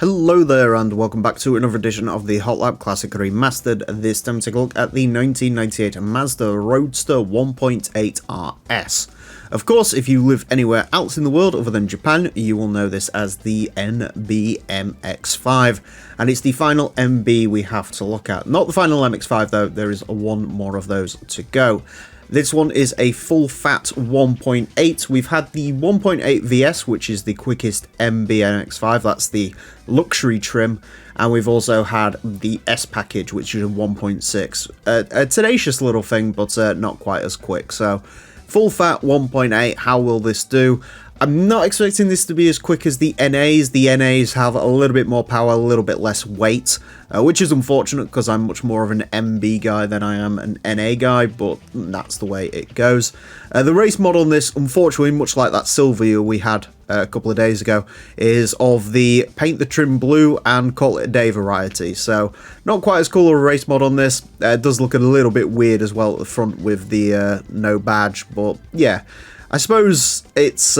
Hello there and welcome back to another edition of the Hot Lap Classic Remastered. This time take a look at the 1998 Mazda Roadster 1.8 RS. Of course, if you live anywhere else in the world other than Japan, you will know this as the NB MX-5. And it's the final MB we have to look at. Not the final MX-5 though, there is one more of those to go. This one is a full-fat 1.8. We've had the 1.8 VS, which is the quickest MB MX-5. That's the luxury trim. And we've also had the S package, which is a 1.6. A tenacious little thing, but not quite as quick. So, full-fat 1.8, how will this do? I'm not expecting this to be as quick as the NAs. The NAs have a little bit more power, a little bit less weight, which is unfortunate because I'm much more of an MB guy than I am an NA guy, but that's the way it goes. The race mod on this, unfortunately, much like that Silvia we had a couple of days ago, is of the paint the trim blue and call it a day variety. So not quite as cool of a race mod on this. It does look a little bit weird as well at the front with the no badge, but yeah. I suppose it's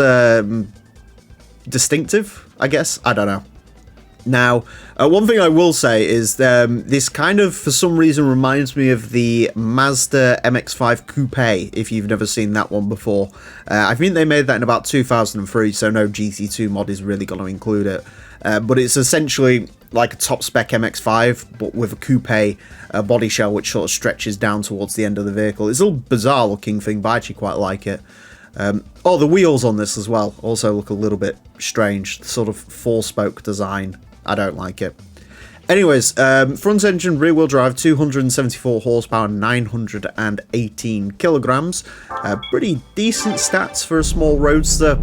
distinctive, I guess. I don't know. Now, one thing I will say is this kind of, for some reason, reminds me of the Mazda MX-5 Coupe, if you've never seen that one before. I think they made that in about 2003, so no GT2 mod is really going to include it. But it's essentially like a top-spec MX-5, but with a coupe body shell, which sort of stretches down towards the end of the vehicle. It's a little bizarre-looking thing, but I actually quite like it. Oh, the wheels on this as well also look a little bit strange. Sort of four-spoke design. I don't like it. Anyways, front engine, rear-wheel drive, 274 horsepower, 918 kilograms. Pretty decent stats for a small roadster.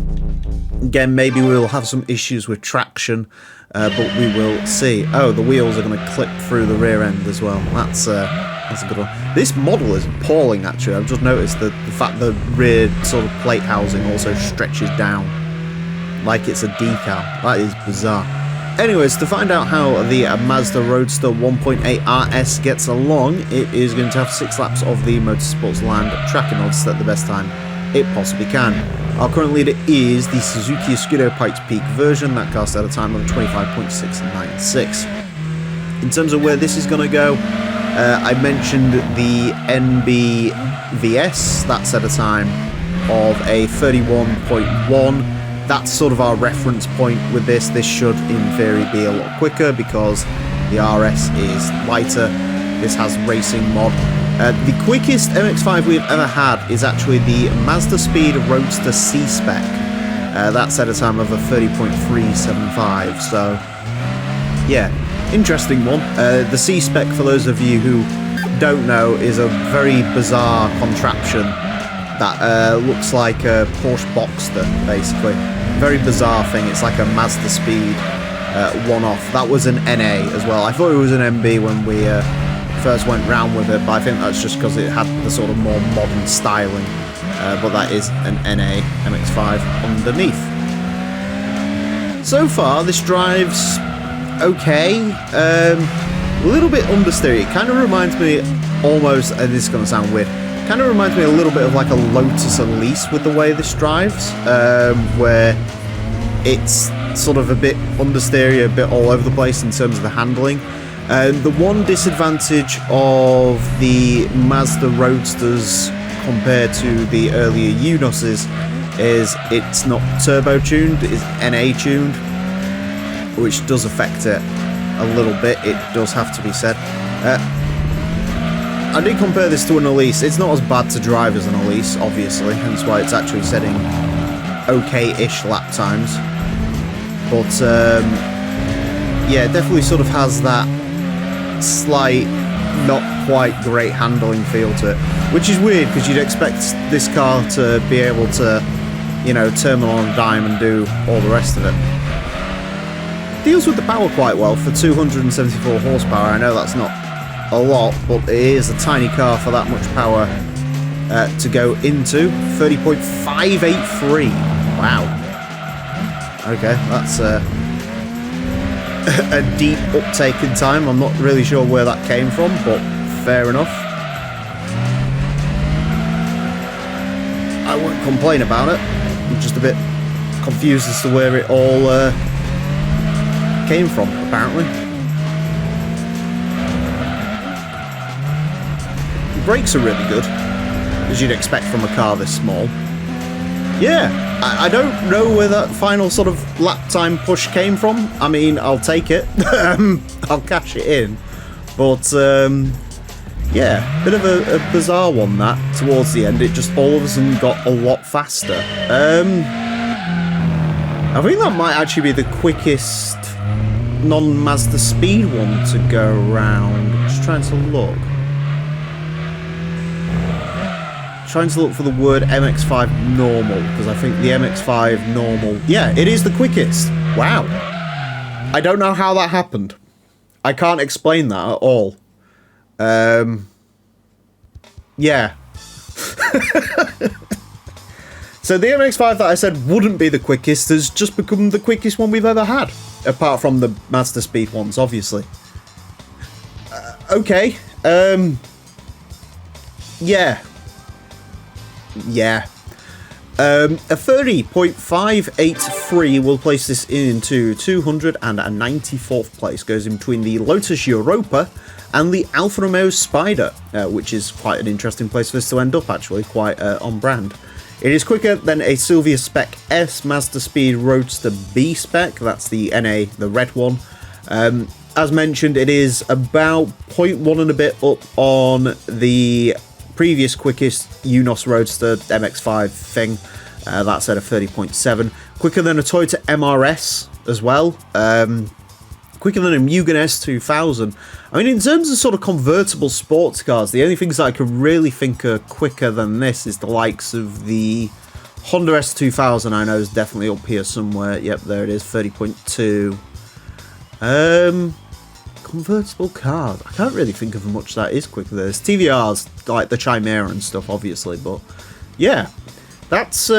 Again, maybe we'll have some issues with traction, but we will see. Oh, the wheels are going to clip through the rear end as well. That's a good one. This model is appalling, actually. I've just noticed the fact the rear sort of plate housing also stretches down like it's a decal. That is bizarre. Anyways, to find out how the Mazda Roadster 1.8 RS gets along, it is going to have 6 laps of the Motorsports Land track in order to set the best time it possibly can. Our current leader is the Suzuki Escudo Pikes Peak version that cast out a time of 25.696. In terms of where this is going to go, I mentioned the NB VS, that set a time of a 31.1. That's sort of our reference point with this. This should, in theory, be a lot quicker because the RS is lighter. This has racing mod. The quickest MX-5 we've ever had is actually the Mazda Speed Roadster C-Spec. That set a time of a 30.375, so yeah. Interesting one. The C-Spec, for those of you who don't know, is a very bizarre contraption that looks like a Porsche Boxster, basically. Very bizarre thing. It's like a Mazda Speed one-off. That was an NA as well. I thought it was an MB when we first went round with it, but I think that's just because it had the sort of more modern styling. But that is an NA MX-5 underneath. So far, this drives okay, a little bit understeer. It kind of reminds me almost, and this is going to sound weird, kind of reminds me a little bit of like a Lotus Elise with the way this drives, where it's sort of a bit understeer, a bit all over the place in terms of the handling. The one disadvantage of the Mazda Roadsters compared to the earlier Unuses is it's not turbo tuned, it's NA tuned, which does affect it a little bit, it does have to be said. I did compare this to an Elise. It's not as bad to drive as an Elise, obviously, hence why it's actually setting okay-ish lap times. But, yeah, it definitely sort of has that slight, not quite great handling feel to it, which is weird because you'd expect this car to be able to, you know, turn on a dime and do all the rest of it. Deals with the power quite well for 274 horsepower. I know that's not a lot, but it is a tiny car for that much power to go into. 30.583. Wow. Okay, that's a deep uptake in time. I'm not really sure where that came from, but fair enough. I won't complain about it. I'm just a bit confused as to where it all came from, apparently. The brakes are really good, as you'd expect from a car this small. Yeah, I don't know where that final sort of lap time push came from. I mean, I'll take it. I'll cash it in. But, yeah, bit of a bizarre one, that, towards the end. It just all of a sudden got a lot faster. I think that might actually be the quickest non-Mazda speed one to go around. Just trying to look. Trying to look for the word MX-5 normal, because I think the MX-5 normal... Yeah, it is the quickest. Wow. I don't know how that happened. I can't explain that at all. Yeah. So the MX-5 that I said wouldn't be the quickest has just become the quickest one we've ever had. Apart from the Mazda speed ones, obviously. Okay. Yeah. Yeah. A 30.583 will place this into 294th place. Goes in between the Lotus Europa and the Alfa Romeo Spider, which is quite an interesting place for this to end up, actually. Quite on brand. It is quicker than a Silvia Spec S Mazda Speed Roadster B Spec. That's the NA, the red one. As mentioned, it is about 0.1 and a bit up on the previous quickest Unos Roadster MX-5 thing. That's at a 30.7. Quicker than a Toyota MRS as well. Quicker than a Mugen S2000. I mean, in terms of sort of convertible sports cars, the only things that I can really think are quicker than this is the likes of the Honda S2000. I know is definitely up here somewhere. Yep, there it is, 30.2. Convertible cars. I can't really think of much that is quicker than this. TVRs, like the Chimera and stuff, obviously, but yeah, that's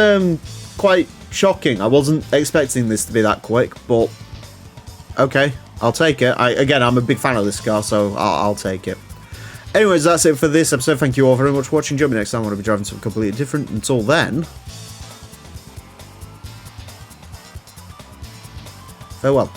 quite shocking. I wasn't expecting this to be that quick, but okay, I'll take it. Again, I'm a big fan of this car, so I'll take it. Anyways, that's it for this episode. Thank you all very much for watching. Join me next time when I'll be driving something completely different. Until then, farewell.